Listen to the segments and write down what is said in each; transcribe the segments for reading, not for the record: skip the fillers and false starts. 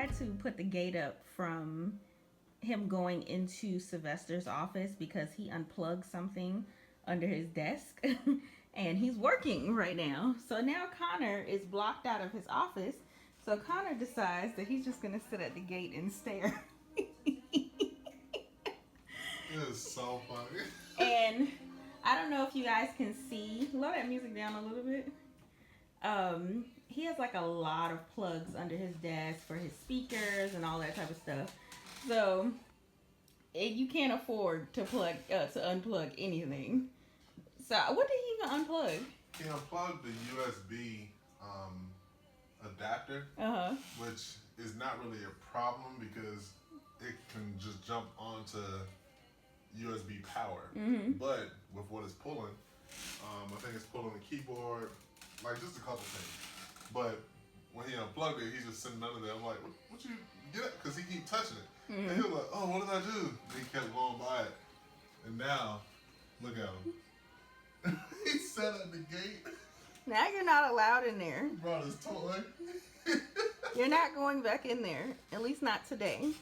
had to put the gate up from him going into Sylvester's office because he unplugged something under his desk and he's working right now. So now Connor is blocked out of his office. So Connor decides that he's just gonna sit at the gate and stare. It is so funny. And I don't know if you guys can see. Lower that music down a little bit. He has like a lot of plugs under his desk for his speakers and all that type of stuff. So you can't afford to unplug anything. So what did he even unplug? He unplugged the USB adapter, which is not really a problem because it can just jump onto USB power. But with what it's pulling, I think it's pulling the keyboard, like just a couple things. But when he unplugged it, he's just sitting under there. I'm like, what you get it? Because he keep touching it. And he was like, oh, what did I do? And he kept going by it. And now, look at him. He sat at the gate. Now you're not allowed in there. He brought his toy. You're not going back in there. At least not today.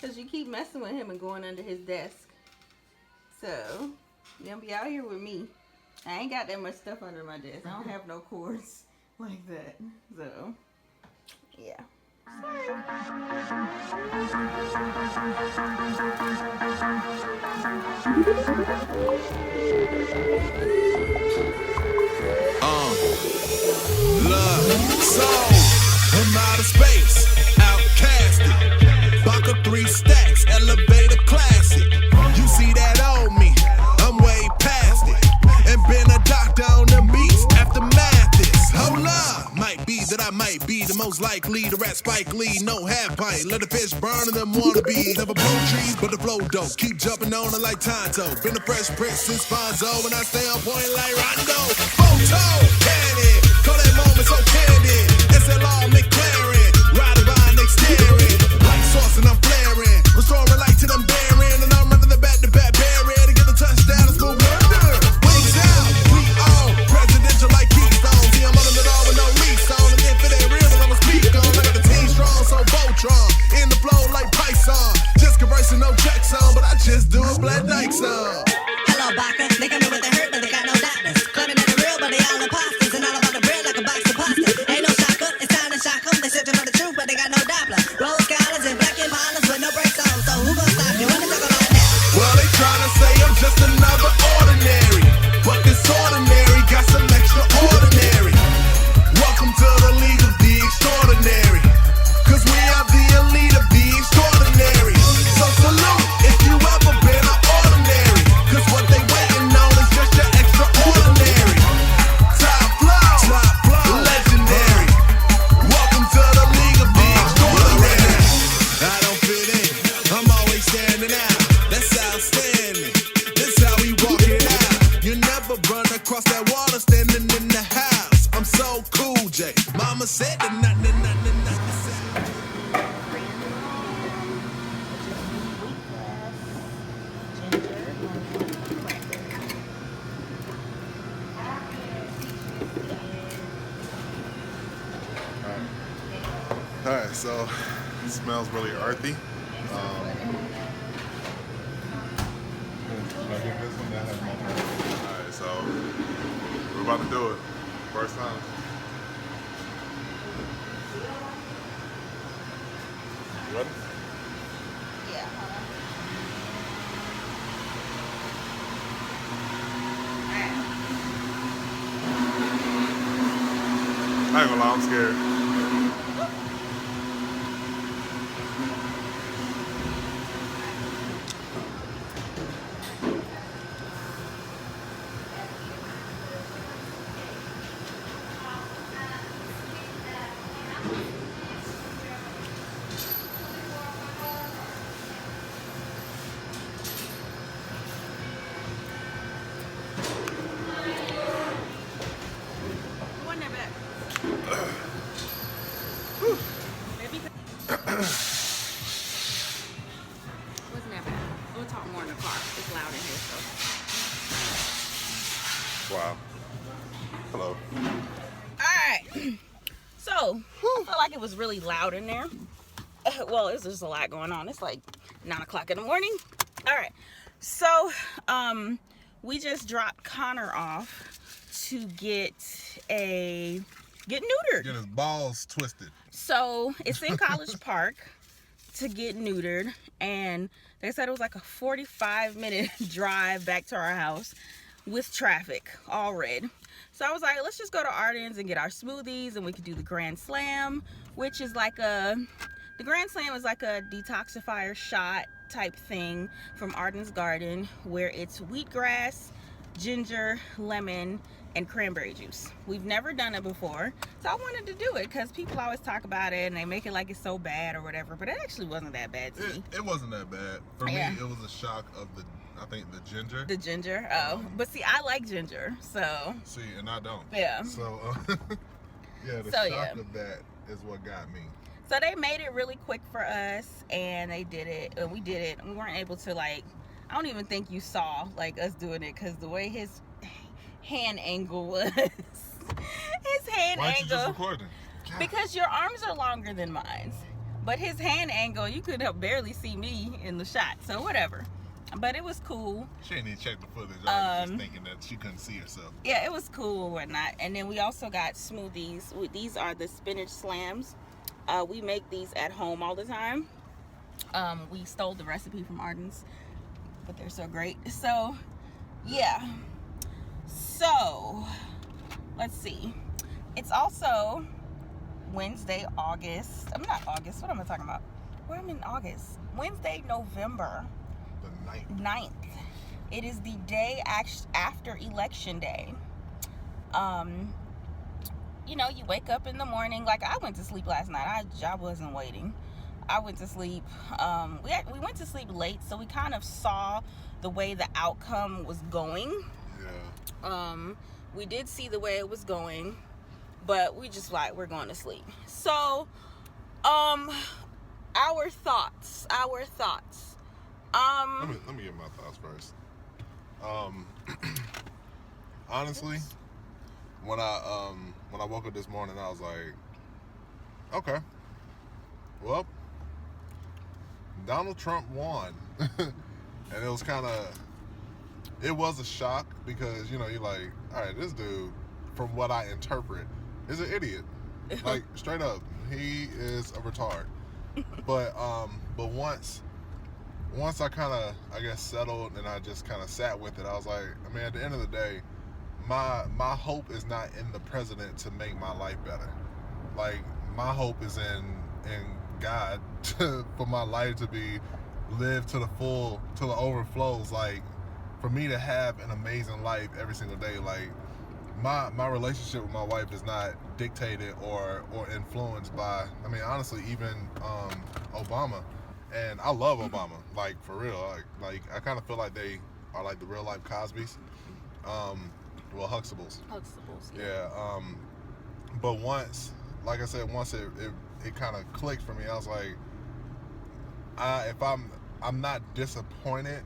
Because you keep messing with him and going under his desk. So, you're going to be out here with me. I ain't got that much stuff under my desk. I don't have no cords like that. So, yeah. Love, soul, from outer space, outcasted. Bunker 3 stacks, elevator classic. You see that old me, I'm way past it. And been a doctor on them beats after Mathis. Hold up, might be that I might be the most likely to rap Spike Lee. No half pint, let the fish burn and them wannabes. Never blow trees, but the flow dope. Keep jumping on it like Tonto. Been the fresh prince since Fonzo, and I stay on point like Rondo. Photo, cannon, call that moment so candid. SLR McLaren, ride by next staring. Like sauce and I'm flaring, restoring light to them bearing. And I'm running the back-to-back barrier to get a touchdown, it's for wonder. Wings out, we on, presidential like Keystone. See, I'm on it all with no lease on. And if it ain't real, then I'ma speak on. I got the team strong, so Voltron. In the flow like Python. Just conversing, no checks on, but I just do a Black Dyke song. Hello, Abakahs. They come in with the hurt, but they got no doctors. Claiming that they're real, but they all imposters. And all about the bread like a box of pasta. Ain't no shocker, it's time to shock them. They said to know the truth, but they got no Doppler. Rose scholars and black impalas with no brakes on. So who gon' stop you when they talk about that? Well, they tryna say I'm just another ordinary, but this ordinary got some extraordinary. Welcome to the league of the extraordinary, cause we are the elite of the extraordinary. So salute if you ever been an ordinary, cause what they waiting on is just your extraordinary. Top flow, legendary. Welcome to the league of the extraordinary. I don't fit in, I'm always standing out. That's outstanding, this how we walk it out. You never run across that water standing in the house. I'm so cool, Jay. Mama said that nothing. Alright, so it smells really earthy. Alright, so we're about to do it. First time. You ready? Yeah, hold on. I ain't gonna lie, I'm scared. Wasn't that bad? Maybe. Wasn't that bad? We'll talk more in the car. It's loud in here, so. Wow. Hello. Alright. So, I felt like it was really loud in there. well, it's just a lot going on. It's like 9 o'clock in the morning. All right. So, we just dropped Connor off to get neutered. Get his balls twisted. So, it's in College Park to get neutered. And they said it was like a 45-minute drive back to our house with traffic, all red. So I was like, let's just go to Arden's and get our smoothies, and we could do the Grand Slam, which is like the Grand Slam is like a detoxifier shot type thing from Arden's Garden, where it's wheatgrass, ginger, lemon, and cranberry juice. We've never done it before, so I wanted to do it because people always talk about it and they make it like it's so bad or whatever, but it actually wasn't that bad to me. It wasn't that bad. For me, it was a shock of I think the ginger. The ginger? Oh. But see, I like ginger, so. See, and I don't. Yeah. So, yeah, the shock of that is what got me. So they made it really quick for us, and they did it, and we did it. We weren't able to, like, I don't even think you saw, like, us doing it, because the way his hand angle was. His hand Why angle. You just recording? Because your arms are longer than mine. But his hand angle, you could barely see me in the shot, so whatever. But it was cool. She didn't even check the footage. I was just thinking that she couldn't see herself. Yeah, it was cool and whatnot. And then we also got smoothies. These are the spinach slams. We make these at home all the time. We stole the recipe from Arden's, but they're so great. So, yeah. So, let's see. It's also Wednesday, August. I'm not August. What am I talking about? Where am I in August? Wednesday, November. The 9th. It is the day after Election Day. You know, you wake up in the morning. Like, I went to sleep last night. I wasn't waiting. I went to sleep. We went to sleep late, so we kind of saw the way the outcome was going. Yeah. We did see the way it was going, but we just like, we're going to sleep. So, our thoughts. Let me get my thoughts first. Honestly, when I woke up this morning, I was like, okay, well, Donald Trump won. And it was it was a shock because, you know, you're like, all right, this dude, from what I interpret, is an idiot. Like, straight up, he is a retard. But once I kind of, I guess, settled and I just kind of sat with it, I was like, I mean, at the end of the day, my hope is not in the president to make my life better. Like, my hope is in God for my life to be lived to the full, till it overflows. Like, for me to have an amazing life every single day. Like, my relationship with my wife is not dictated or influenced by, I mean, honestly, even Obama. And I love Obama, like, for real. Like I kind of feel like they are like the real life Cosbys. Well, Huxtables. Yeah. But once, like I said, once it kind of clicked for me, I was like, if I'm not disappointed.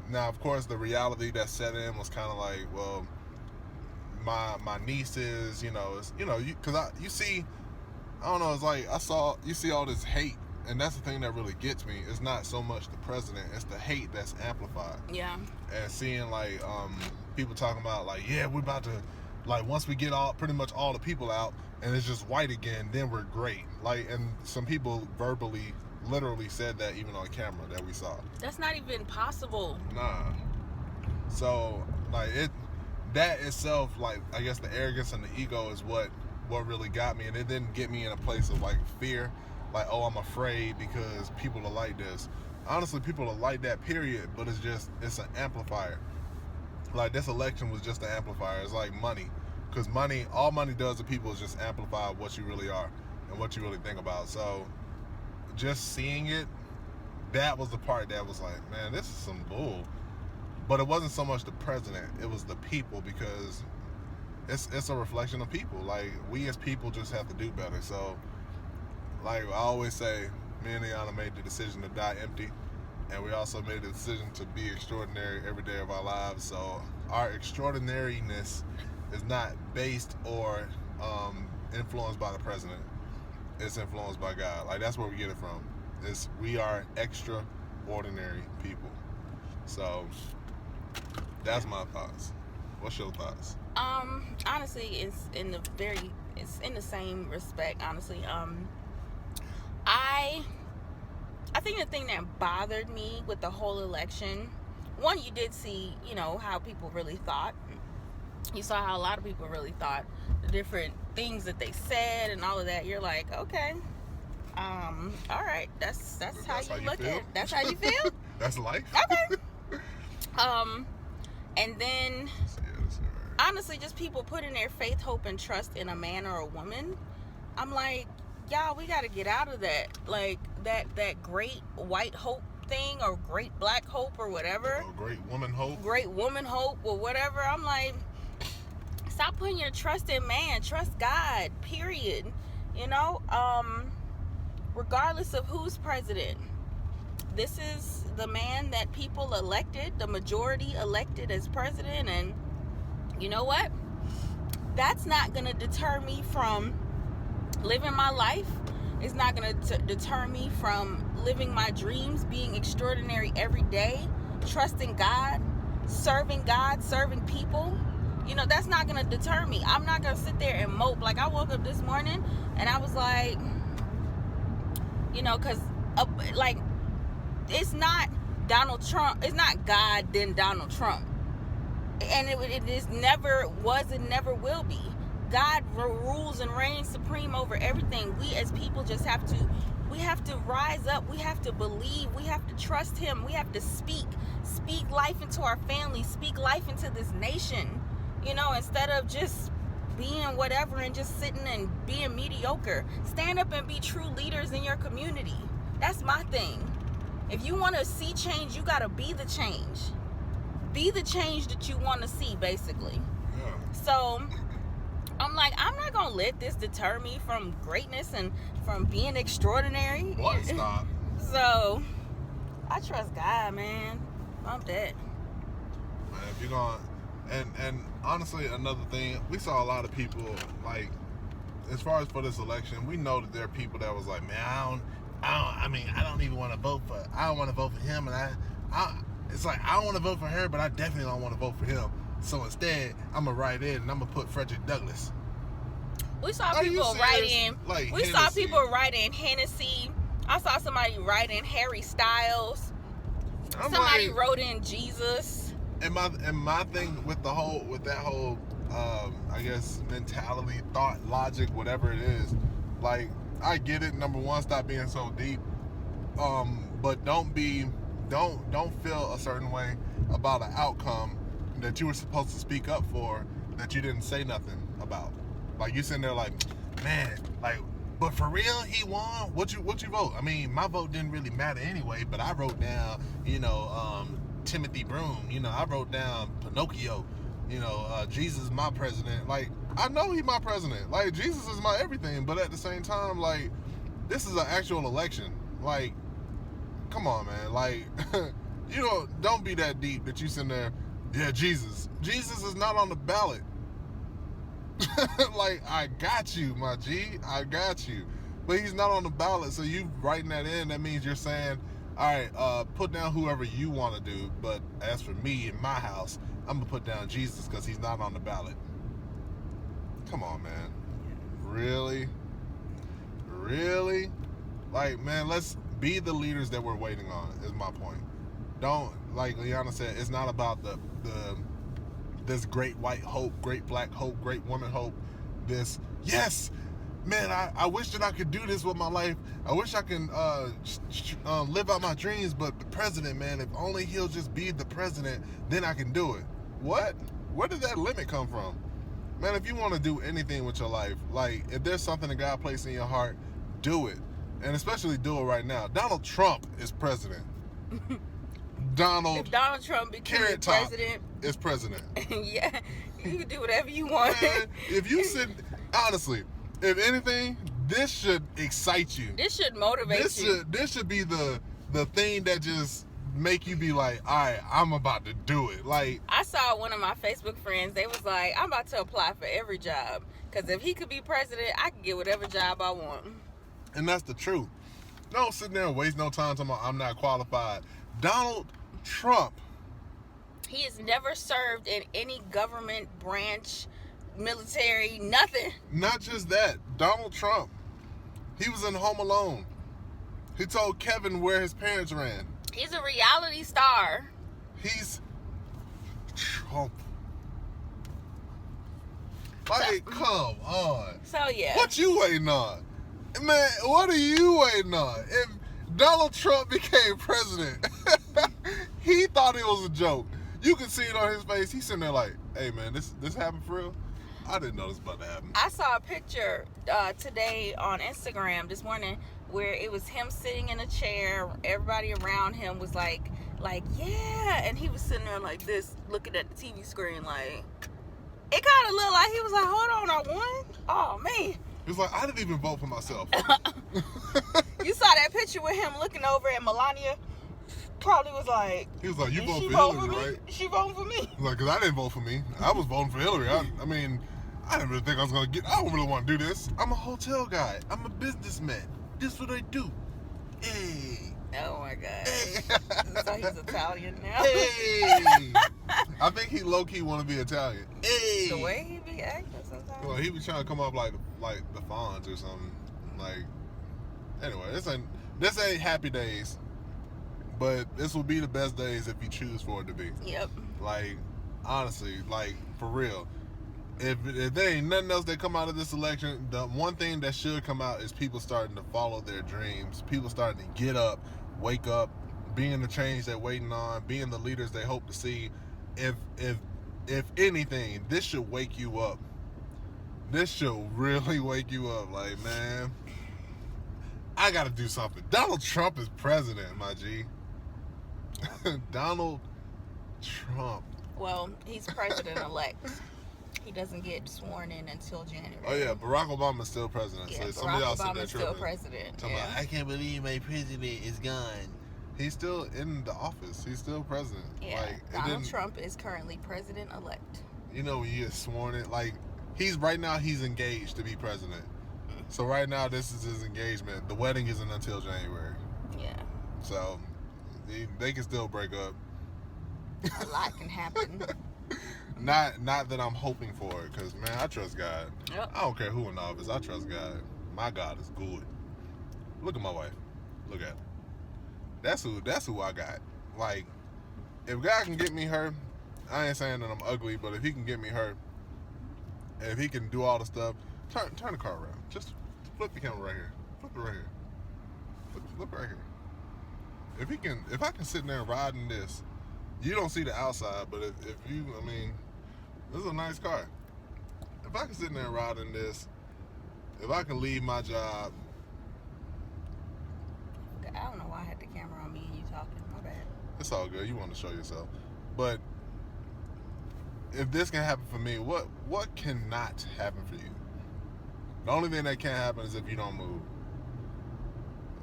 Now, of course, the reality that set in was kind of like, well, my nieces, you know, you see, I don't know, it's like you see all this hate. And that's the thing that really gets me. It's not so much the president, it's the hate that's amplified. Yeah. And seeing, like, people talking about, like, yeah, we're about to, like, once we get pretty much all the people out and it's just white again, then we're great. Like, and some people literally said that even on camera that we saw. That's not even possible. Nah. So, like, that itself, like, I guess the arrogance and the ego is what really got me. And it didn't get me in a place of, like, fear. Like, oh, I'm afraid because people are like this. Honestly, people are like that, period, but it's an amplifier. Like, this election was just an amplifier. It's like money. Because all money does to people is just amplify what you really are and what you really think about. So, just seeing it, that was the part that was like, man, this is some bull. But it wasn't so much the president, it was the people, because it's a reflection of people. Like, we as people just have to do better. So, like I always say, me and Ayana made the decision to die empty, and we also made the decision to be extraordinary every day of our lives. So our extraordinariness is not based or influenced by the president. it's influenced by God. Like, that's where we get it from. We are extraordinary people. So that's my thoughts. What's your thoughts? Honestly, it's in the same respect. Honestly, I think the thing that bothered me with the whole election, one, you did see, how people really thought. You saw how a lot of people really thought, the different things that they said and all of that. You're like, okay, all right, that's how you look at it. That's how you feel. That's life. Okay. And then, honestly, just people putting their faith, hope, and trust in a man or a woman. I'm like, y'all, we got to get out of that. Like, that great white hope thing, or great black hope, or whatever. Or great woman hope. Great woman hope, or whatever. I'm like, stop putting your trust in man. Trust God, period. Regardless of who's president. This is the man that people elected, the majority elected as president, and you know what? That's not going to deter me from living my life. It's not going to deter me from living my dreams, being extraordinary every day, trusting God, serving people. That's not going to deter me. I'm not going to sit there and mope. Like, I woke up this morning and I was like, because, it's not Donald Trump. It's not God, then Donald Trump. And it is never was and never will be. God rules and reigns supreme over everything. We as people just have to rise up. We have to believe. We have to trust him. We have to speak life into our family, speak life into this nation, instead of just being whatever and just sitting and being mediocre. Stand up and be true leaders in your community. That's my thing. If you want to see change, you got to be the change. Be the change that you want to see, basically. Yeah. So, I'm like, I'm not going to let this deter me from greatness and from being extraordinary. What? Stop. So, I trust God, man. I'm dead. Man, if you're going and honestly, another thing, we saw a lot of people, like, as far as for this election, we know that there are people that was like, man, I don't even want to vote for. I don't want to vote for him, and it's like I don't want to vote for her, but I definitely don't want to vote for him. So instead, I'm gonna write in and I'm gonna put Frederick Douglass. We saw people write in. Like, we saw people write in Hennessy. I saw somebody write in Harry Styles. Somebody wrote in Jesus. And my thing with that whole I guess mentality, thought, logic, whatever it is, like, I get it. Number one, stop being so deep. But don't feel a certain way about an outcome that you were supposed to speak up for that you didn't say nothing about. Like, you sitting there like, man, like, but for real, he won. What you vote? I mean, my vote didn't really matter anyway. But I wrote down, Timothy Broom. I wrote down Pinocchio. Jesus is my president. Like, I know he's my president. Like, Jesus is my everything. But at the same time, like, this is an actual election. Like, come on, man. Like, don't be that deep that you sitting there, yeah, Jesus. Jesus is not on the ballot. Like, I got you, my G. I got you. But he's not on the ballot. So you writing that in, that means you're saying, all right, put down whoever you want to do. But as for me in my house, I'm going to put down Jesus because he's not on the ballot. Come on, man. Really? Really? Like, man, let's be the leaders that we're waiting on, is my point. Don't, like Liana said, it's not about this great white hope, great black hope, great woman hope. This, yes, man, I wish that I could do this with my life. I wish I can live out my dreams, but the president, man, if only he'll just be the president, then I can do it. What? Where did that limit come from? Man, if you want to do anything with your life, like, if there's something that God placed in your heart, do it. And especially do it right now. Donald Trump is president. If Donald Trump became president, is president. Yeah, you can do whatever you want. Man, if you sit, honestly, if anything, this should excite you. This should motivate you. This should be the thing that just make you be like, all right, I'm about to do it. Like, I saw one of my Facebook friends, they was like, I'm about to apply for every job, because if he could be president, I can get whatever job I want. And that's the truth. Don't sit there and waste no time talking about I'm not qualified. Donald Trump. He has never served in any government branch, military, nothing. Not just that. Donald Trump. He was in Home Alone. He told Kevin where his parents ran. He's a reality star. He's Trump. Like, come on. So, yeah. What you waiting on? Man, what are you waiting on? If Donald Trump became president, he thought it was a joke. You can see it on his face. He's sitting there like, hey, man, this happened for real? I didn't know this was about to happen. I saw a picture today on Instagram this morning where it was him sitting in a chair. Everybody around him was like, yeah. And he was sitting there like this, looking at the TV screen like, it kind of looked like he was like, hold on, I won? Oh, man. He was like, I didn't even vote for myself. You saw that picture with him looking over at Melania? Probably was like, he was like, you vote for Hillary, right? She voted for me. Like, because I didn't vote for me. I was voting for Hillary. I mean, I didn't really think I was going to get, I don't really want to do this. I'm a hotel guy. I'm a businessman. This is what I do. Hey. Oh my God. Hey. So he's Italian now. Hey. I think he low-key want to be Italian. Hey. The way he be acting sometimes. Well, he was trying to come up like the Fonz or something. Like, anyway, this ain't happy days, but this will be the best days if you choose for it to be. Yep. Like, honestly, like, for real. If there ain't nothing else that come out of this election, the one thing that should come out is people starting to follow their dreams. People starting to get up, wake up, being the change they're waiting on, being the leaders they hope to see. If anything, this should wake you up. This should really wake you up. Like, man, I gotta do something. Donald Trump is president, my G. Donald Trump. Well, he's president-elect. He doesn't get sworn in until January. Oh yeah, Barack Obama's still president. Yeah, So some of y'all Barack Obama's still still president. Talking Yeah. about, I can't believe my president is gone. He's still in the office. He's still president. Yeah, Like, Donald Trump is currently president-elect. You know, when you get sworn in, like, he's engaged to be president. So right now, this is his engagement. The wedding isn't until January. Yeah. So they can still break up. A lot can happen. Not that I'm hoping for it, because, man, I trust God. Yep. I don't care who in office. I trust God. My God is good. Look at my wife. Look at her. That's who I got. Like, if God can get me her, I ain't saying that I'm ugly, but if he can get me her, and if he can do all the stuff, turn the car around. Just flip the camera right here. Flip it right here. Flip it right here. If I can sit there and ride in this, you don't see the outside, but if you, I mean, this is a nice car. If I can sit there and ride in this, if I can leave my job. I don't know why I had the camera on me and you talking. My bad. It's all good. You want to show yourself. But if this can happen for me, what cannot happen for you? The only thing that can't happen is if you don't move.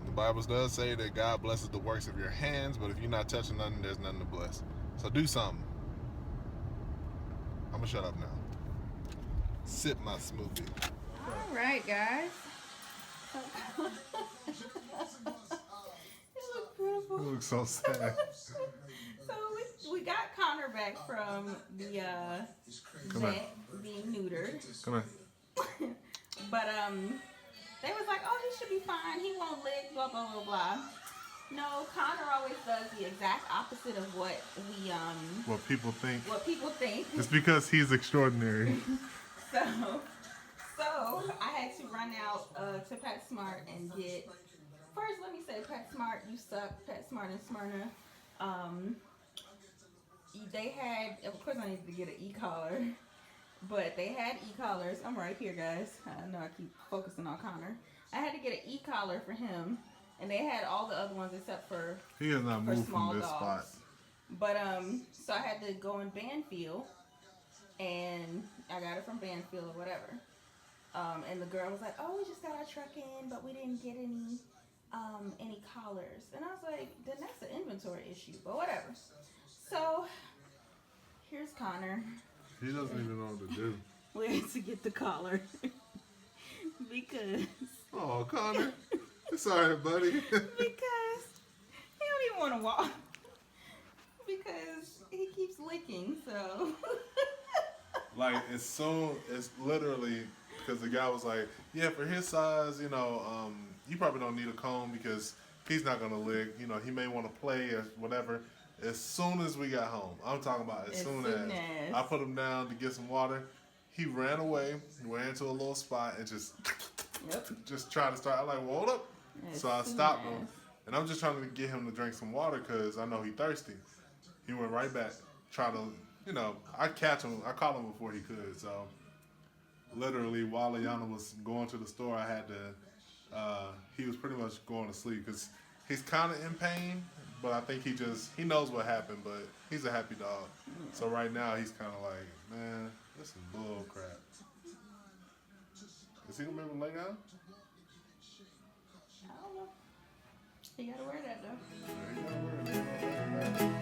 The Bible does say that God blesses the works of your hands, but if you're not touching nothing, there's nothing to bless. So do something. I'm going to shut up now. Sip my smoothie. All right, guys. You look beautiful. You look so sad. So we got Connor back from the vet being neutered. Come on. But they was like, oh, he should be fine. He won't lick, blah blah blah blah. No, Connor always does the exact opposite of what we What people think. what people think. It's because he's extraordinary. So I had to run out to PetSmart and get. First, let me say, PetSmart, you suck. PetSmart and Smyrna. They had, of course, I needed to get an e-collar, but they had e-collars. I'm right here, guys. I know I keep focusing on Connor. I had to get an e-collar for him, and they had all the other ones except for He has not moved small from this dogs. spot. But so I had to go in Banfield, and I got it from Banfield or whatever. And the girl was like, "Oh, we just got our truck in, but we didn't get any collars." And I was like, "Then that's an inventory issue, but whatever." So here's Connor. He doesn't even know what to do. We had to get the collar because Oh, Connor. It's alright, buddy. Because he don't even want to walk. Because he keeps licking, so. Like, it's literally, because the guy was like, yeah, for his size, you probably don't need a comb because he's not going to lick. He may want to play or whatever. As soon as we got home, I'm talking about as soon as I put him down to get some water, he ran away, ran into a little spot, and just tried to start. I'm like, well, hold up. So I stopped him, and I'm just trying to get him to drink some water because I know he's thirsty. He went right back, trying to, I catch him. I caught him before he could. So literally, while Ayana was going to the store, I had to, he was pretty much going to sleep because he's kind of in pain, but I think he knows what happened, but he's a happy dog. So right now, he's kind of like, man, this is bull crap. Is he going to be able to lay down? I don't know. You gotta wear that though. Yeah, he gotta wear it.